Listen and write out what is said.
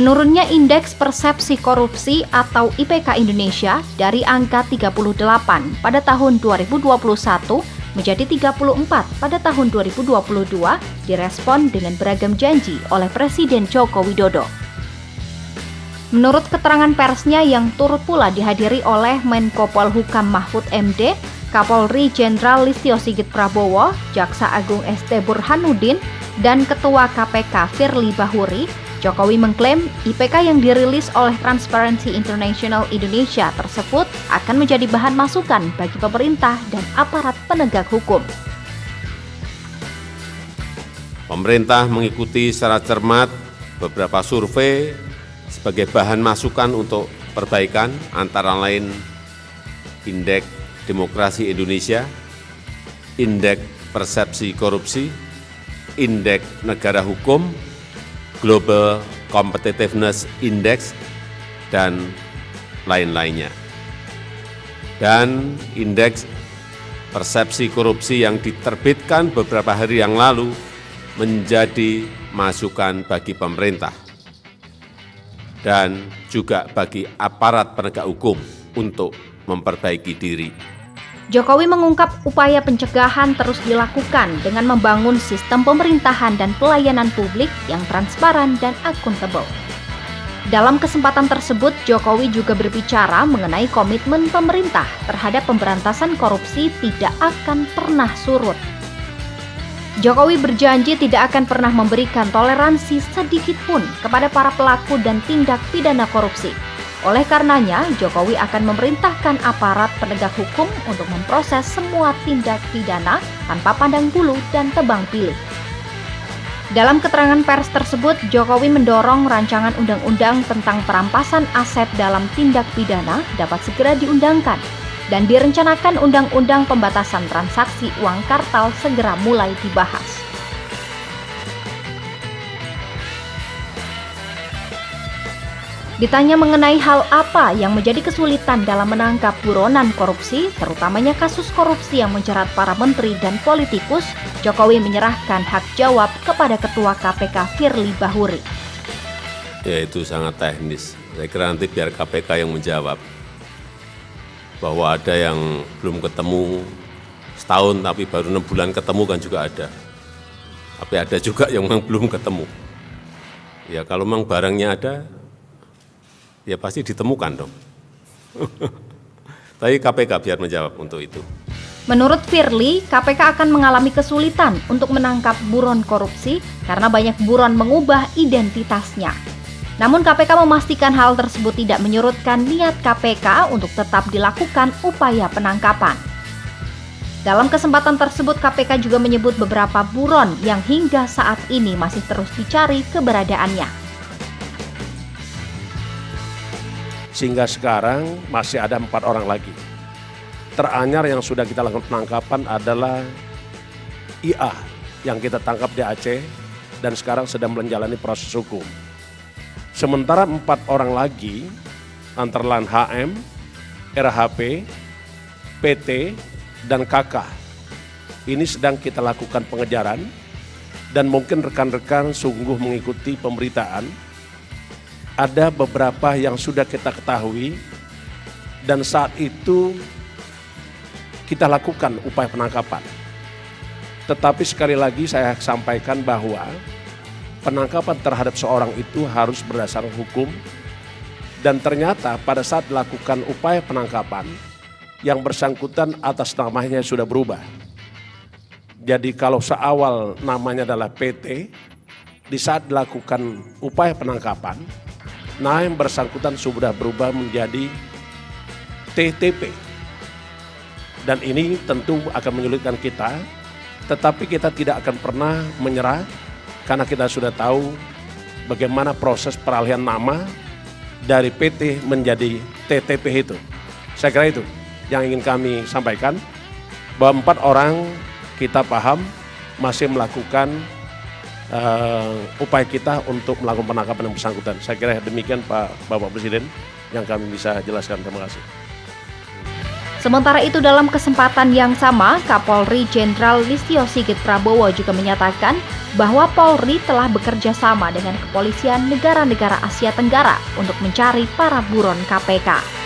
Menurunnya Indeks Persepsi Korupsi atau IPK Indonesia dari angka 38 pada tahun 2021 menjadi 34 pada tahun 2022 direspon dengan beragam janji oleh Presiden Joko Widodo. Menurut keterangan persnya yang turut pula dihadiri oleh Menko Polhukam Mahfud MD, Kapolri Jenderal Listio Sigit Prabowo, Jaksa Agung ST Burhanuddin, dan Ketua KPK Firly Bahuri, Jokowi mengklaim IPK yang dirilis oleh Transparency International Indonesia tersebut akan menjadi bahan masukan bagi pemerintah dan aparat penegak hukum. Pemerintah mengikuti secara cermat beberapa survei sebagai bahan masukan untuk perbaikan, antara lain Indeks Demokrasi Indonesia, Indeks Persepsi Korupsi, Indeks Negara Hukum, Global Competitiveness Index, dan lain-lainnya. Dan Indeks Persepsi Korupsi yang diterbitkan beberapa hari yang lalu menjadi masukan bagi pemerintah dan juga bagi aparat penegak hukum untuk memperbaiki diri. Jokowi mengungkap upaya pencegahan terus dilakukan dengan membangun sistem pemerintahan dan pelayanan publik yang transparan dan akuntabel. Dalam kesempatan tersebut, Jokowi juga berbicara mengenai komitmen pemerintah terhadap pemberantasan korupsi tidak akan pernah surut. Jokowi berjanji tidak akan pernah memberikan toleransi sedikit pun kepada para pelaku dan tindak pidana korupsi. Oleh karenanya, Jokowi akan memerintahkan aparat penegak hukum untuk memproses semua tindak pidana tanpa pandang bulu dan tebang pilih. Dalam keterangan pers tersebut, Jokowi mendorong rancangan undang-undang tentang perampasan aset dalam tindak pidana dapat segera diundangkan dan direncanakan undang-undang pembatasan transaksi uang kartal segera mulai dibahas. Ditanya mengenai hal apa yang menjadi kesulitan dalam menangkap buronan korupsi, terutamanya kasus korupsi yang menjerat para menteri dan politikus, Jokowi menyerahkan hak jawab kepada Ketua KPK Firly Bahuri. Ya, itu sangat teknis. Saya kira nanti biar KPK yang menjawab. Bahwa ada yang belum ketemu setahun tapi baru 6 bulan ketemu kan juga ada. Tapi ada juga yang memang belum ketemu. Ya kalau memang barangnya ada, ya pasti ditemukan dong. Tapi KPK biar menjawab untuk itu. Menurut Firly, KPK akan mengalami kesulitan untuk menangkap buron korupsi karena banyak buron mengubah identitasnya. Namun KPK memastikan hal tersebut tidak menyurutkan niat KPK untuk tetap dilakukan upaya penangkapan. Dalam kesempatan tersebut, KPK juga menyebut beberapa buron yang hingga saat ini masih terus dicari keberadaannya. Sehingga sekarang masih ada 4 orang lagi. Teranyar yang sudah kita lakukan penangkapan adalah IA yang kita tangkap di Aceh dan sekarang sedang menjalani proses hukum. Sementara 4 orang lagi antara lain HM, RHP, PT, dan KK. Ini sedang kita lakukan pengejaran dan mungkin rekan-rekan sungguh mengikuti pemberitaan. Ada beberapa yang sudah kita ketahui dan saat itu kita lakukan upaya penangkapan. Tetapi sekali lagi saya sampaikan bahwa penangkapan terhadap seorang itu harus berdasarkan hukum dan ternyata pada saat dilakukan upaya penangkapan yang bersangkutan atas namanya sudah berubah. Jadi kalau seawal namanya adalah PT, di saat dilakukan upaya penangkapan, nah yang bersangkutan sudah berubah menjadi TTP. Dan ini tentu akan menyulitkan kita, tetapi kita tidak akan pernah menyerah karena kita sudah tahu bagaimana proses peralihan nama dari PT menjadi TTP itu. Saya kira itu yang ingin kami sampaikan, bahwa 4 orang kita paham masih melakukan upaya kita untuk melakukan penangkapan yang bersangkutan. Saya kira demikian Bapak Presiden yang kami bisa jelaskan. Terima kasih. Sementara itu dalam kesempatan yang sama, Kapolri Jenderal Listio Sigit Prabowo juga menyatakan bahwa Polri telah bekerja sama dengan kepolisian negara-negara Asia Tenggara untuk mencari para buron KPK.